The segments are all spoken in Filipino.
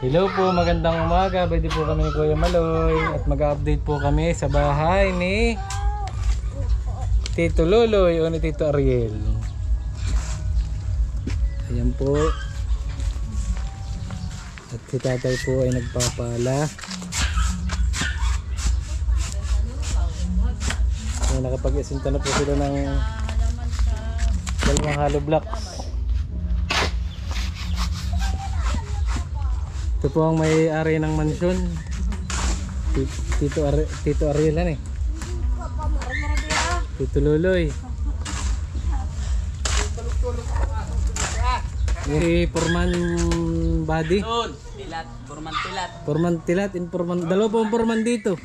Hello po, magandang umaga. Pwede po kami ni Kuya Maloy at mag-update po kami sa bahay ni Tito Loloy o ni Tito Ariel. Ayan po. At si tatay po ay nagpapala. So, nakapag-isinta na po sila ng dalawang hollow blocks. Ito po ang may-ari ng mansyon. Tito Ariel yan eh. Tito Loloy. Si Forman Body. Tilat, Forman Tilat. Forman Tilat, dalawa po ang Forman dito.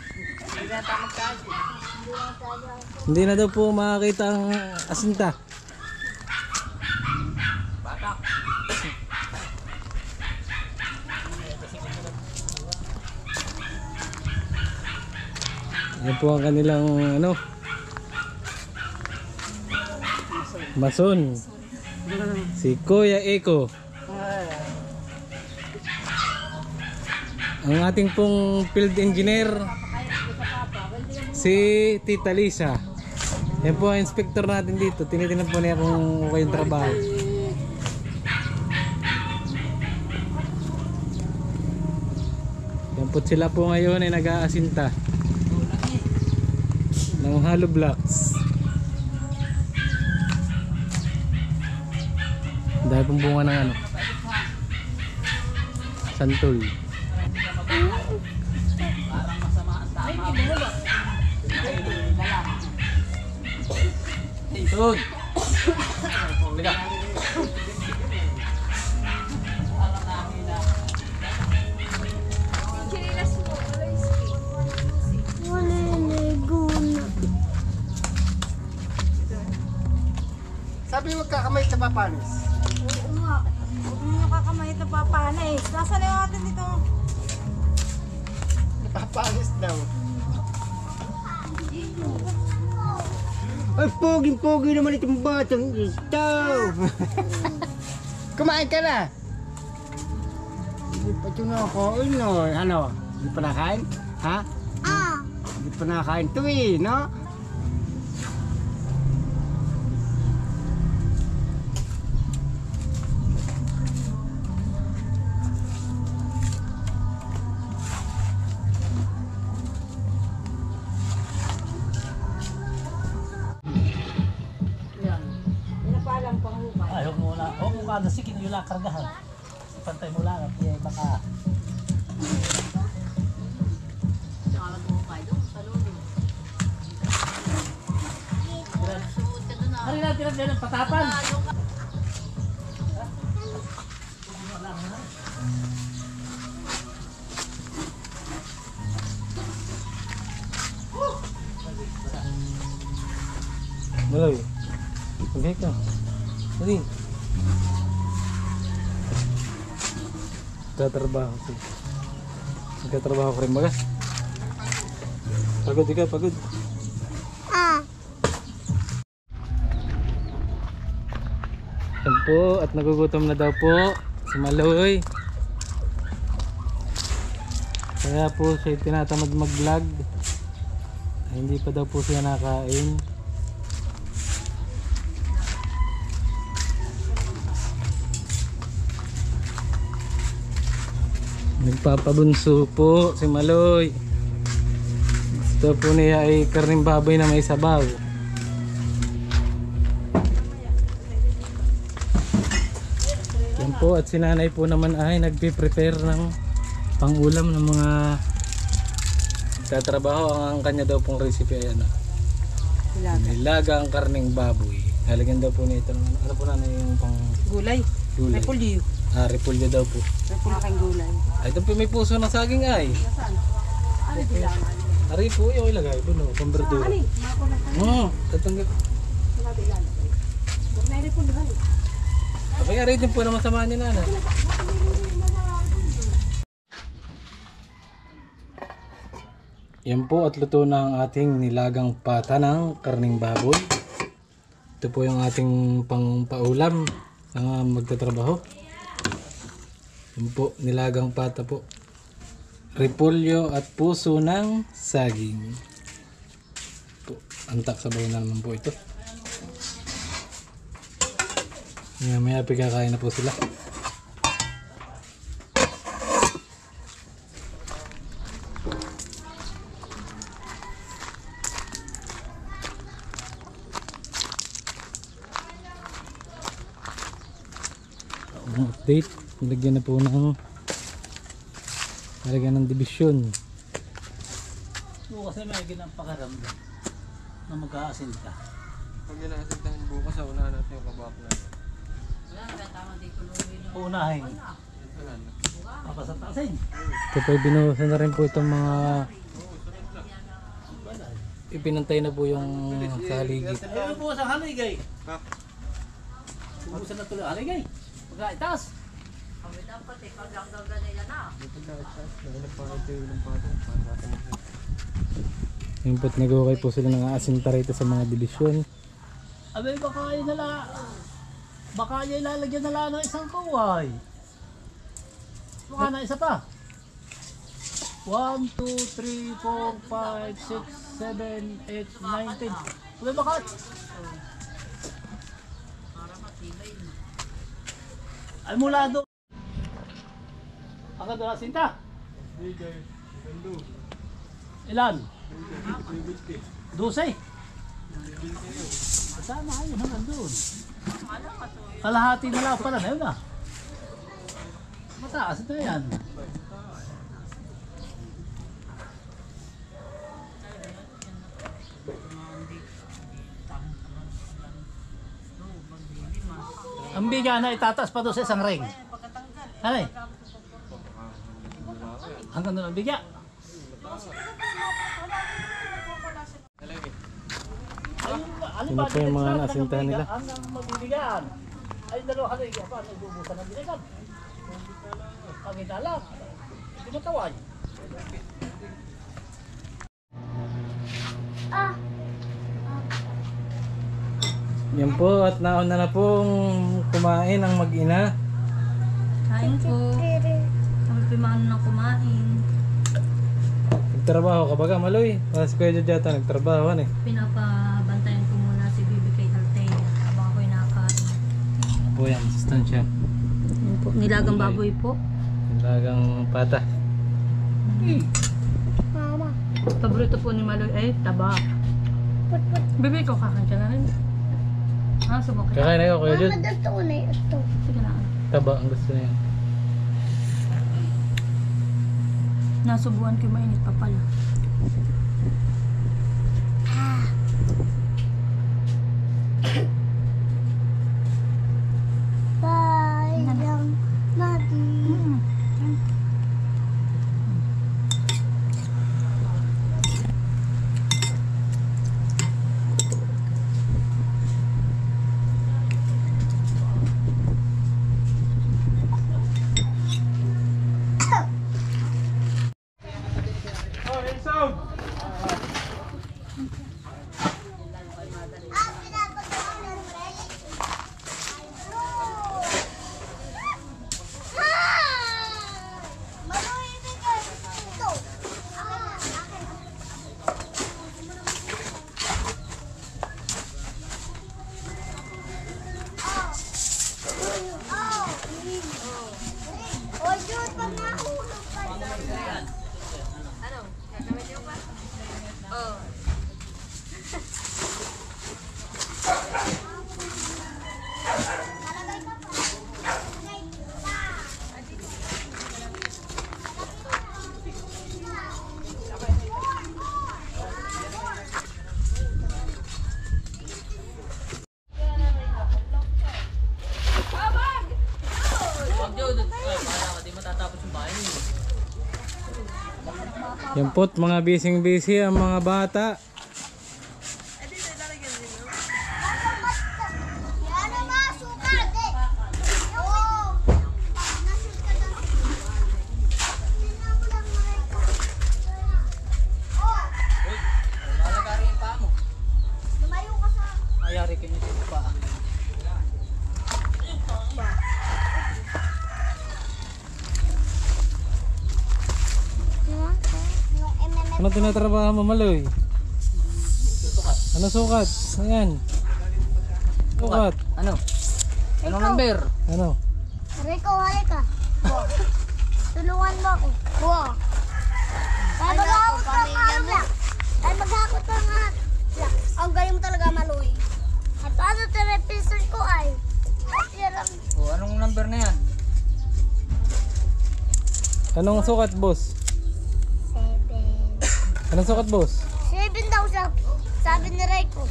Hindi na daw po makakita ang asinta. Yan po ang kanilang mason. Si Kuya Eko. Ang ating pong field engineer si Tita Lisa. Yan po ang inspector natin dito. Tinitingnan po niya kung okay yung trabaho. Yan po sila po ngayon ay nag-aasinta ng hollow blocks. Dahil pong bunga ng santol. Parang masama ang tama. Tun! Liga! Sabi mo kakamay sa papanis. Oo nga. Huwag mo nakakamahit na papanis. Nasaan na yung atin dito? Papanis daw. Ay, poging-pogi naman itong batang ito. Kumain ka na. Hindi pa ito nakain, no? Ano? Hindi pa nakain? Ha? Hindi pa nakain ito eh, no? Ay, huwag mo ka nasikin yung lakargahan. Pantay mo lang at iya baka. Hari na tira din ang patapan. Maloy. Okay ka. Dali. Nagtatrabaho ko. Nagtatrabaho ko rin baga. Pagod ka, pagod. Yan po, at nagugutom na daw po si Maloy. Kaya po siya tinatamad mag-vlog. Hindi pa daw po siya nakain. Nagpapabunso po si Maloy. Gusto po niya ay karning baboy na may sabaw. Yan po, at si nanay po naman ay nagpe-prepare ng pang-ulam ng mga tatrabaho. Ang kanya daw pong recipe ay nilagang karning baboy. Lalagyan daw po nito ng ano po na yung pang Gulay. gulay. Repolyo. Repolyo daw po. Aking gulay. Ay, ito po may puso ng saging ay. Nasaan? Ano bilangan? Ari po, yung ilagay po no, pamberdura. Ano? Mako na sa Tatanggap. natin ilan. Huwag na repolyo. Abay, ari din po naman samahan niya na. Yan po, at luto na ang ating nilagang pata ng karning baboy. Ito po yung ating pang paulam ng magtatrabaho. Yun po, nilagang pata po. Repolyo at puso ng saging. Po, antak sabaw na naman po ito. Maya kakain na po sila. Update, nilagyan na po ng division. Bukas ay may ginang pakaramdam na mag-aasin ka. Pag inaasintahan bukas, unahan natin yung kabak na. Uunahin. Papasatasin. Ito po, binuhusan na rin po itong mga ipinantay na po yung sa haligit. Ayun po sa haligay. Bubusan na tuloy haligay. Pagkaitas. Yung po't nag-ukay po sila ng aasinta rito sa mga division. Abay baka ay lalagyan nala ng isang kaway. Baka na isa pa. 1, 2, 3, 4, 5, 6, 7, 8, 9, 10. Abay baka. Ay mula doon. Ang doon sinta. Ilan? 12. Sana ayun hanggang doon. Kalahati na lang pala na yun ah. Mataas na yan. Ang biga na itataas pa doon sa isang ring. Ano eh? Hanggang doon ang biga. Sino po yung mga naasintahan nila? Hanggang mabibigaan. Ay dalawa haligay pa. Nagbubusan ng binigan. Pagkitalang. Hindi matawag. Yan po, at nauna na pong kumain ang mag-ina. Kain po. Kami pimaano na kumain. Nagtrabaho ka baga, Maloy? Si Kuya Jojata nagtrabaho eh. Pinapabantayan ko muna si Bibi kay Altea habang ako'y nakain. Po yan, sustansya. Yan po. Nilagang baboy po. Nilagang pata. Paborito po ni Maloy ay taba. Bibi ko kakain ka na rin. Subukan. Kakain na kayo, Kuya Jod. Sige na. Taba ang gusto niya. Nasubuan ko mainit pa pala. Yan po't mga busy ang mga bata. Ayari ka niyo pa. Ano tinatrabaho mo, Maloy? Ano sukat? Ayan. Sukat. Ano? Anong number? Ano? Rico, halika. Tulungan mo ako. Wow. Ay, maghakot ka nga ng black. Ay, maghakot ka nga. Black. Ang galing mo talaga, Maloy. At ano television ko ay? O, anong number na yan? Anong sukat, boss? 7. Anong sukat, boss? 7 daw siya. Sabi ni Rico.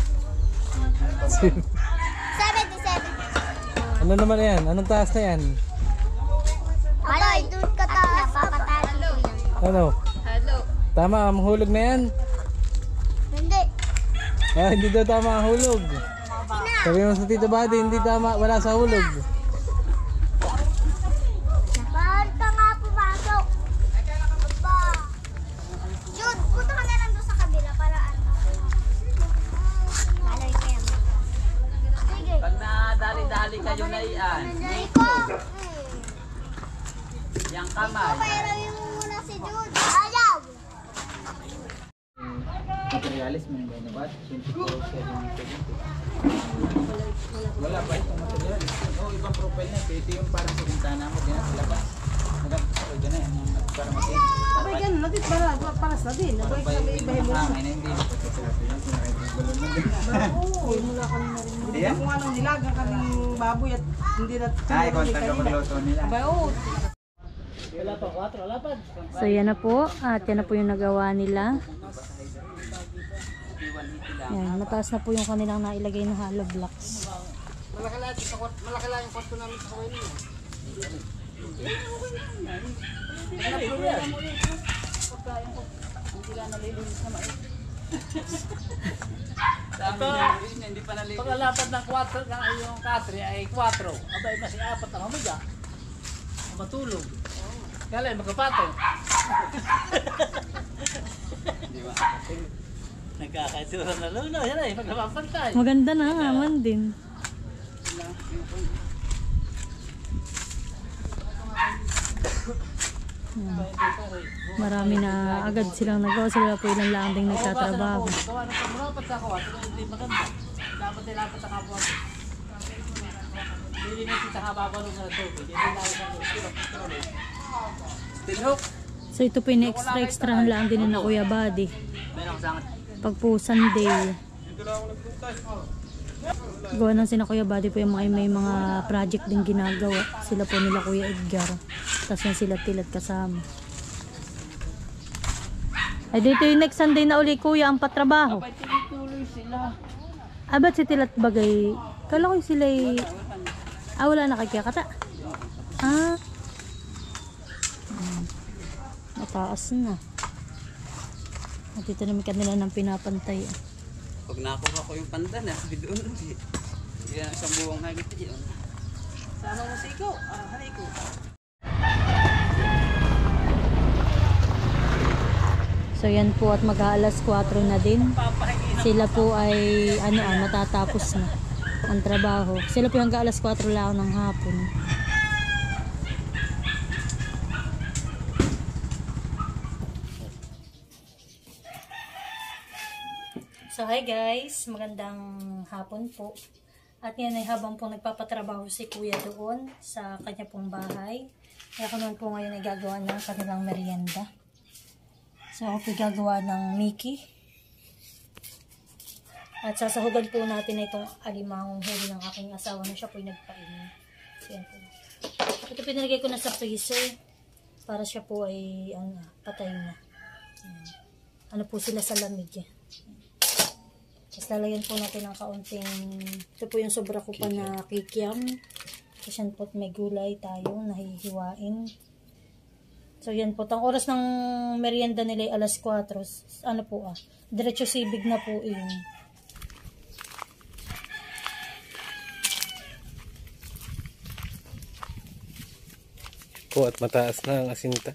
77. Ano naman yan? Anong taas na yan? Maloy, doon ka taas. Papatalo. Ano? Hello. Tama ang hulog na yan? Hindi. Ah, hindi daw tama ang hulog. Sabi mo sa Tito Buddy, hindi tama, wala sa hulog. Saan ka nga pumasok? Ba? Jude, punta ka na lang doon sa kabila para ano. Maloy kayo. Sige. Pag nadali-dali kayo na iyan, Rico. yung kamay. Pairawin mo muna si Jude. Ayaw. Materialis mo yung bainabat, 24/7/70. Wala pa itong material. Oo, ibang profile na. Ito yung parang sa bintana mo, din sa labas. Nagkakaroon na yan, para matin. Abay, ganun. Natin para sa din. Abay, sabi, ibahin mo. Hangin na hindi. Oo, mula kami na rin. Kung anong nilagang kaming baboy at hindi na... Ay, kontak ako magluto nila. Abay, oo. Wala pa, 4, lapad. So yan na po, at yan na po yung nagawa nila. Yan, mataas na po yung kanilang nailagay na hollow blocks. Malaki lang yung kwarto namin sa kawin niyo. Hindi pa nalilig. Paglalapad ng 4 ng yung katre ay 4. Abay, mas 4 ang hamiga. Matulog. Kaya magkapatong. Di ba? Nagkakaitsura na luno. Yan ay, magkapapantay. Maganda na naman din. Marami na agad silang nagawa. Sila po ilang lang ding nagtatrabaho. Gawa ng pagmurapat sa kawat. Hindi maganda. Dapat ay lapat sa kapwa. Hindi na sa hababalo sa tubig. Hindi na sa tubig. Steel hook. So ito po yung extra lang din na Kuya Buddy. Pag po Sunday. Gawa ng sina Kuya Buddy po yung may mga project din ginagawa. Sila po nila Kuya Edgar. Tapos yung sila Tilat kasama. Ay dito yung next Sunday na uli Kuya ang patrabaho. Abay, tinituloy sila. Ah, ba't si Tilat bagay? Kala ko sila wala na kagkakata. Ah. Mataas na. At dito naman kanila ng pinapantay. Pag nakuha ko yung pandan, doon ulit. Yan, isang buwang hagit yun. Sama mo siko. Hanay ko. So yan po at mag-aalas 4 na din. Sila po ay matatapos na ang trabaho. Sila po hanggang alas 4 lang ng hapon. So hi guys, magandang hapon po. At yan ay habang po nagpapatrabaho si Kuya doon sa kanya pong bahay. Kaya ako naman po ngayon ay gagawa ng kanilang merienda. So ako po gagawa ng Mickey. At sasahugan po natin itong alimangong huli ng aking asawa na siya po yung nagpainin. So yan po. Ito pinalagay ko na sa freezer para siya po ay patay na. Yan. Ano po sila sa lamig. Tapos lalagyan po natin ng kaunting, ito po yung sobra ko pa na kikiam. Tapos yan po may gulay tayo nahihiwain. So yan po, ang oras ng merienda nila ay alas 4. Ano po diretso sibig na po yun. Po at mataas na ang asinta.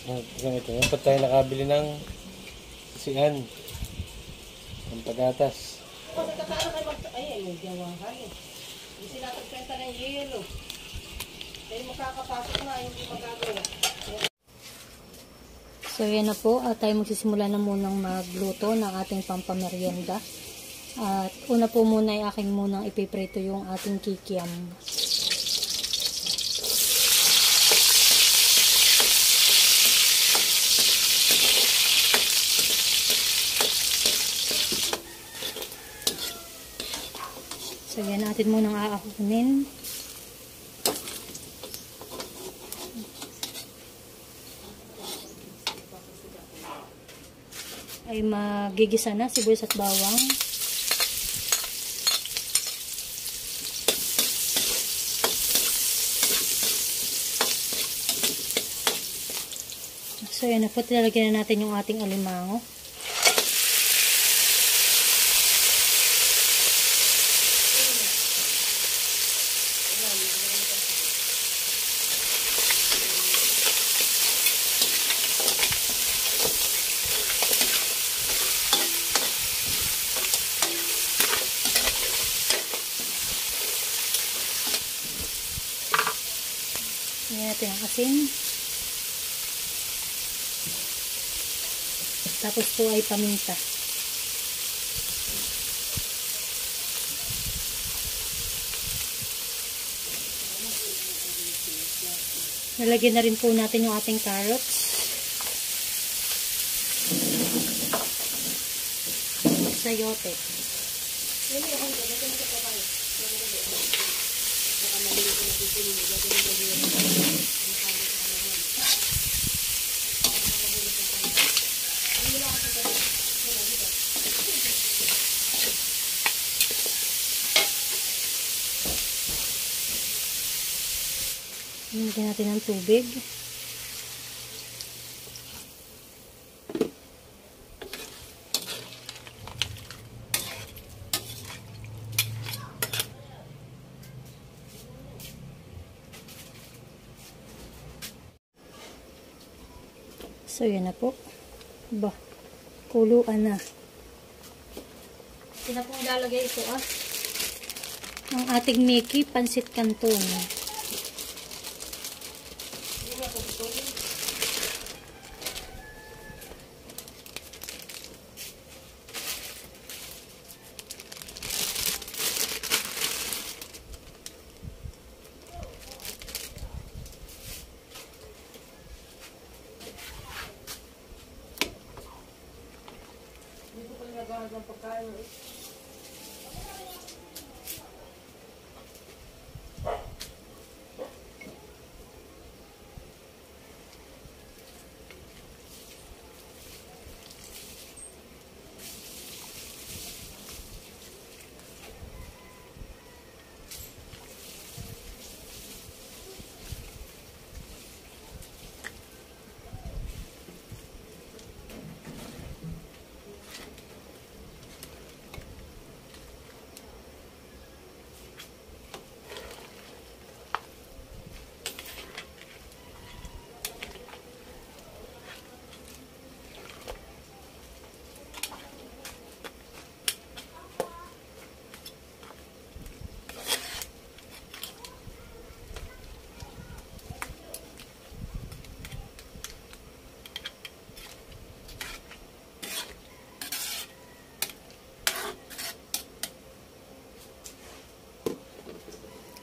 Ganito. Yan pa tayo nakabili ng sian. Ang pagatas. So yan na po, at tayo magsisimula na munang magluto ng ating pampamerienda. At una po muna ay aking munang ipiprito yung ating kikiam. So yan natin munang aakunin. Ay magigisa na sibuyas at bawang. So yan na po, tilalagyan na natin yung ating alimango. Lagyan natin ang asin. Tapos po ay paminta. Nalagyan na rin po natin yung ating carrots. Sayote. Lagyan natin ng tubig. So, yan na po. Ba, kuluan na. Ito na pong lalagay ito ang ating Mickey Pansit Canton.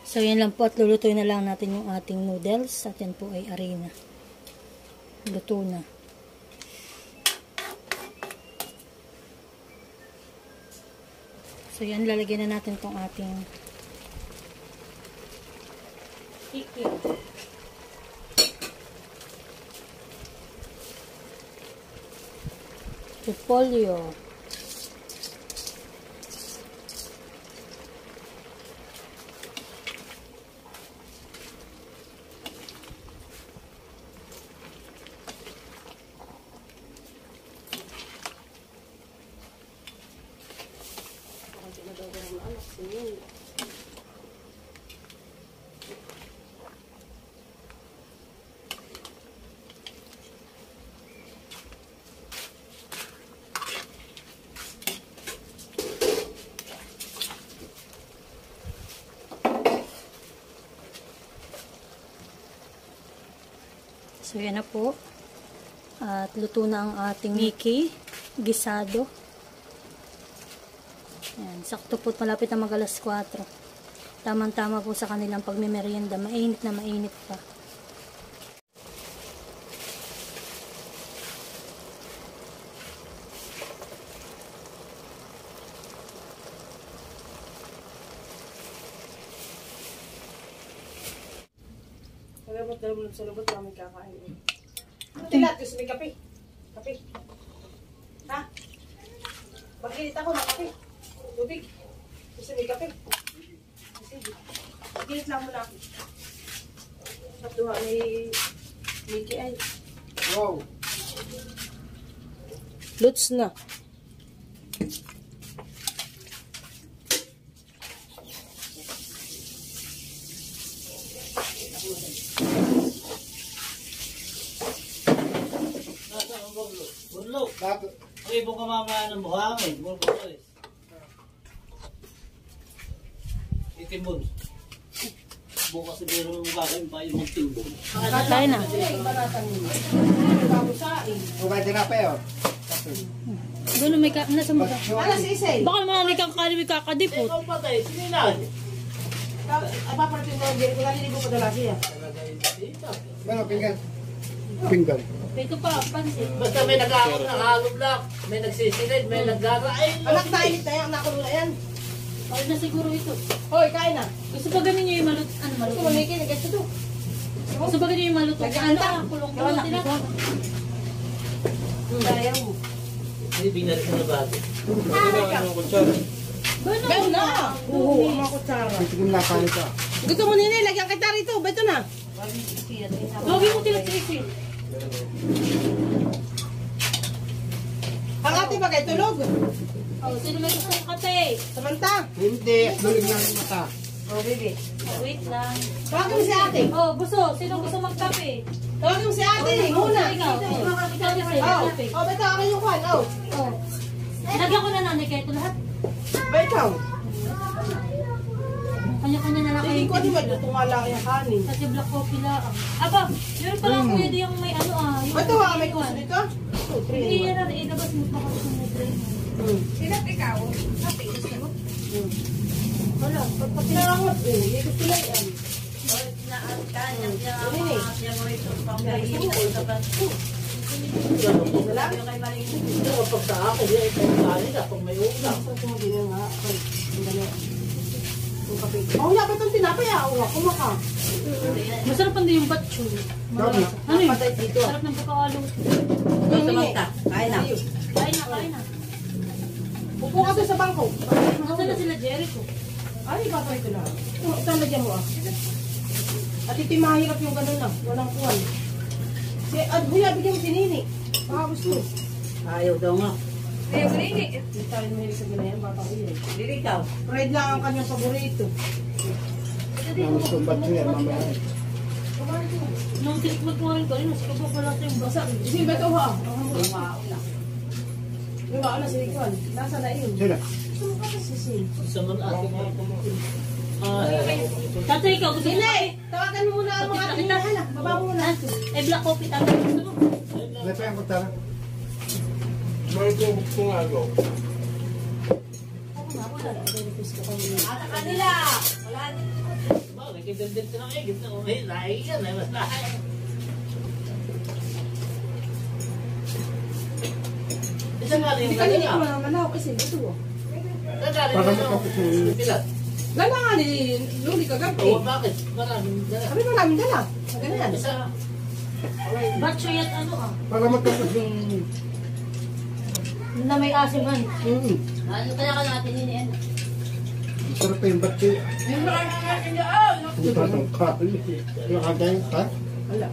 So, yan lang po at lulutuin na lang natin yung ating noodles at yan po ay arena. Luto na. So, yan lalagyan na natin tong ating kikil. Repolyo. So yan na po. At luto na ang ating Mickey gisado. Yan, sakto po malapit na mag alas 4. Tamang-tama po sa kanilang pagmemerienda. Mainit na mainit pa. Dalawa sa lubot namin kakain. Tilat, gusto may kape. Kape. Ha? Mag-init ako ng kape. Tubig. Gusto may kape. Sige. Mag-init lang muna ako. Natuha may Mickey ay. Wow. Luts na. Burlo. Ang ibong kamamaya ng buhangin. Burlo eh. Itimbon. Bukas sa biro ng gagawin pa yung magtimbon. Tayo na. Doon may nasa mga. Alas isay. Baka naman kang kanimi kakadipot. Ikaw patay. Sinilan. Apaparating ko lang. Kung naliligo ko dala siya. Pinggan. Ito pa, pansin. Basta may nag-aakot ng halog lang. May nagsisilid. May naggarain. Anak na init na yan. Nakulo na yan. Ay na siguro ito. Hoy, kain na. Gusto ba ganun yung malut? Ano malut? Gusto mo may kinagay ito. Gusto ba ganun yung maluto? Nag-aanta. Kulong-kulong sila. Ayaw mo. Hindi binarik na bago. Ganun na. Oo, mga kutsara. Gusto mo nini, lagyan kita rito. Beto na. Lagi mo tilat-tilat. Ang ate bagay tulog. Oh, sino may gusto ng kape? Samantha. Hindi. Lulig na ang mata. Oh, baby. Wait lang. Tawagin mo si ate. Oh, gusto. Sino gusto magkape? Tawagin mo si ate. Muna. Ikaw. Ikaw kasi. Oh, Kape. oh, beto ako yung kwan. Oh. Oh. Lagyan ko na nanay kayo ito lahat. Beto. Kanya-kanya na lang kayo. Hindi ko ano ba ito tumala yung kanin. Kasi black coffee lang. Aba, yun pala kuya di yung may ano ah. yung- Beto ha, may kuso dito. 2, 3. Hindi yan na, ilabas mo pa kasi mo tray. Wala, pagpapinarangot eh. Hindi ko sila yan. Pag sa akin, yung kanin na. Pag may ulam. Mahula ba itong tinapay ah? Oo, kumaka. Masarap pa din yung batcho. Ano yun? Sarap ng pagkakalo. Samantha, kain na. Kain na, kain na. Upo ka doon sa bangko. Nasaan na sila Jericho? Ay, babay ko na. Ito lagyan mo ah. At ito yung mahirap yung gano'n ah. Walang kuwan. Huya, bigyan mo si Nini. Baka gusto. Ayaw daw nga. Hindi tayo mahilig sa ganayan, bata ko yun. Lilikaw. Fried lang ang kanyang paborito. Sumbat niya, mamaya. Nung tinikmat mo rin ko, yun, mas kapag wala tayong basa. Sige, beto ha. Yung mauna si Rikon. Nasa na yun. Sila. Gusto mo ka na sisil. Sa mga ating mga Tatay, ikaw gusto mo Hindi! kape? Tawagan mo muna ang mga ating hinahala. Baba mo muna. Eh, black coffee tatay. Gusto mo? May pa yung kutara. Kanila! Wala. Nagkidaldal ka ng egit na umay. Lahi yan. Ay mas lahi. Isang nga Hindi yung kanina kanina. ko naman malaw kasi ito. Pilat. Lala nga ni Luli kagabi. Oo, bakit? Maraming dala. Kami maraming dala. Sa ganyan. Isa. Batcho yan ano ah. Para magkapos yung... Na may asim man. Ano kaya ka natin yun yan? Sarap pa yung batsi. Yung maraming natin dyan. Puta ng kahoy. Nakagayang ka? Wala.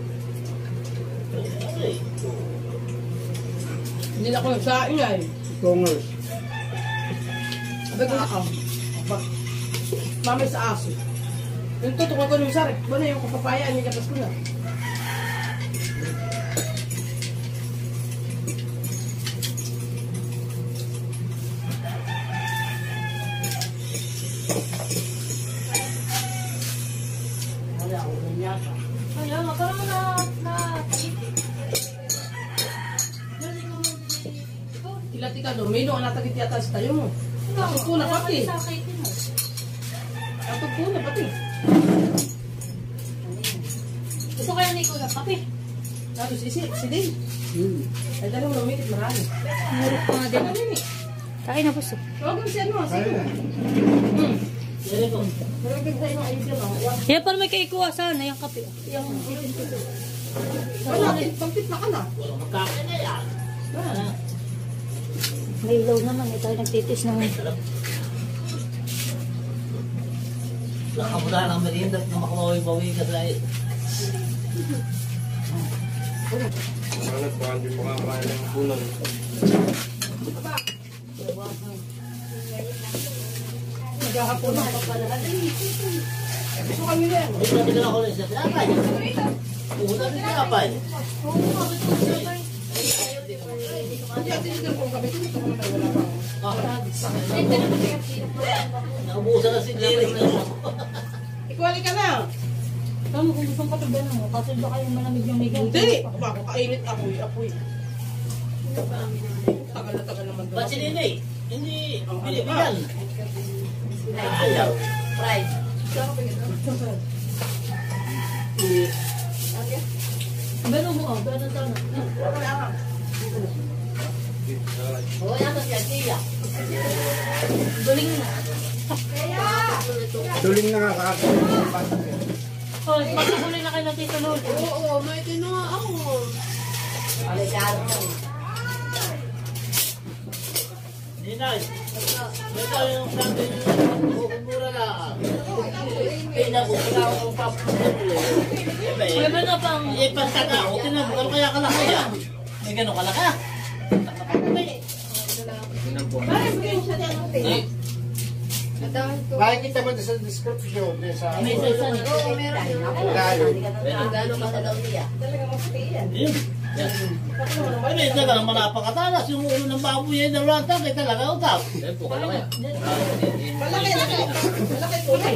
Hindi na ako nagsaing ay. Kongers. Sabi ko na ako. Mamay sa aso. Yung tutok ko nung sarap. Wala yung kapapayaan niya kapos ko na. Wala Ayun, parang Tika, domino ang natagit yata sa tayo mo. Atog po na pati. Atog po na pati. Gusto kayo ni Kuya, kape. Tapos si Dave. Ay, dalawa lumikit marami. Murot pa nga din. Kain na po, so. Huwag mo si ano, sino? Pero bigla yung ayun dyan, Yan pa may kaikuha sana, yung kape. Yung wala, pagpit na ka na. may ilaw naman, ito ay nagtitis ng... Nakamuda ng merienda at makabawi-bawi ka dahil. Ano pa, hindi mo kakain ng punan. Maghahapon na pa pala. Gusto kami na yan. Ito natin ako rin sa tinapay. Pumunta rin sa tinapay. Hindi, tinigil ko ang gabi. Ito ko na tayo, wala pa. Naubusan na si Jerry. Ikuwali ka na. Tama kung gusto ka tabi mo, kasi baka yung malamig yung migaw. Hindi. Kainit apoy. Tagal naman doon. Ba't si Nene? Hindi binibigyan. Ayaw. Pride. Gano'n mo, gano'n sana. Oo, yan ang siya. Duling na. Tuling na nga kakatawa. Oh, magkakuli na kayo ng Tito Lolo. Oo, may tinuha ako. Ninay, ito yung sabi niyo, mura na. Pinag-upura ako ang papulit. May ba na pang... Ipantaka ako, tinagano kaya kalaki yan. May gano'n kalaki. Makikita mo sa description sa May salsa nito. Gano'n ka daw niya. Yun. Ay, may talagang malapakatalas. Yung ulo ng baboy ay nalatang, ay talaga utap. Tempo, kalaki. Malaki po na.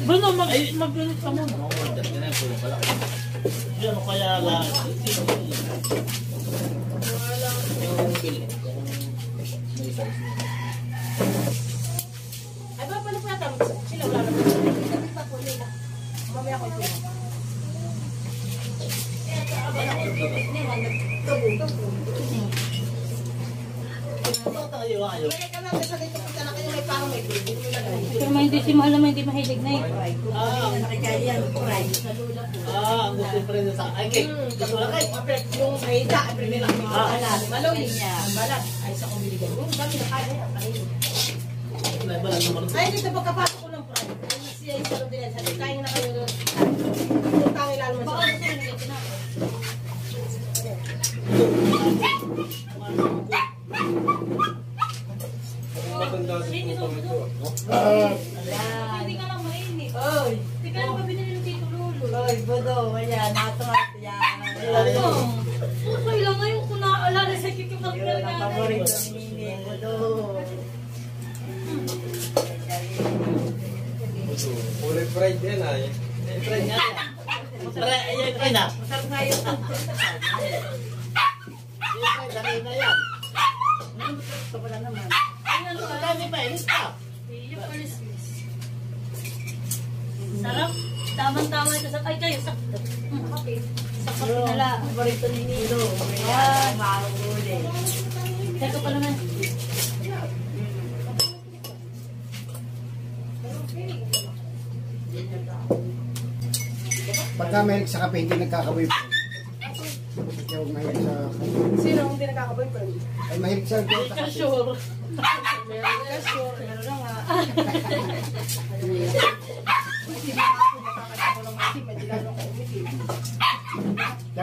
Bruno, mag-ulit ka muna. Yan kaya lang. Ay, ba pala po natin? Sila wala naman. Mamaya ko ito. Pero hindi si Mahal naman, hindi mahilig na eh. Ang gusto pa rin sa akin. Gusto lang kayo. Yung mahita, ay pwede lang kami makalat. Maloy niya. Balat. Ay, sa kumiligan. Kami nakaya. Ay, dito pagkapasok ko ng pride. Siya yung sarap din yan. Sabi, kain na kayo doon. Yung tangi lalo mo Baka sa gusto rin dito na. Hindi ka lang mainit. Oy. Hindi ka lang pa binili ng Tito Lolo. Oy, bodo. Ayan, natungat yan. Okay lang ngayon kung naaalala sa kikipag na Yun ang paborito ni Nini. Bodo. Kulay fried yan ay. Friend nga yan. Ayan, kain na. Masarap nga yun. Yung friend, kain na yan. Ito pala naman. Ang dami pa, inis pa. Yung palismis. Sarap. Tama-tama ito sa... Ay, kayo, sakto. Sakto na lang. Paborito ni Nino. Ayan, mahuli. Teka pa naman. Pagka mahilig sa kape, hindi nagkaka-boyfriend. Kaya huwag mahilig sa kape. Sino hindi nakaka-boyfriend? Ay, mahilig sa kape. Sure. Meron ka, sure. Meron na nga. Hindi na ako makakita ko ng masim. Hindi lalo ko umitim. Kaya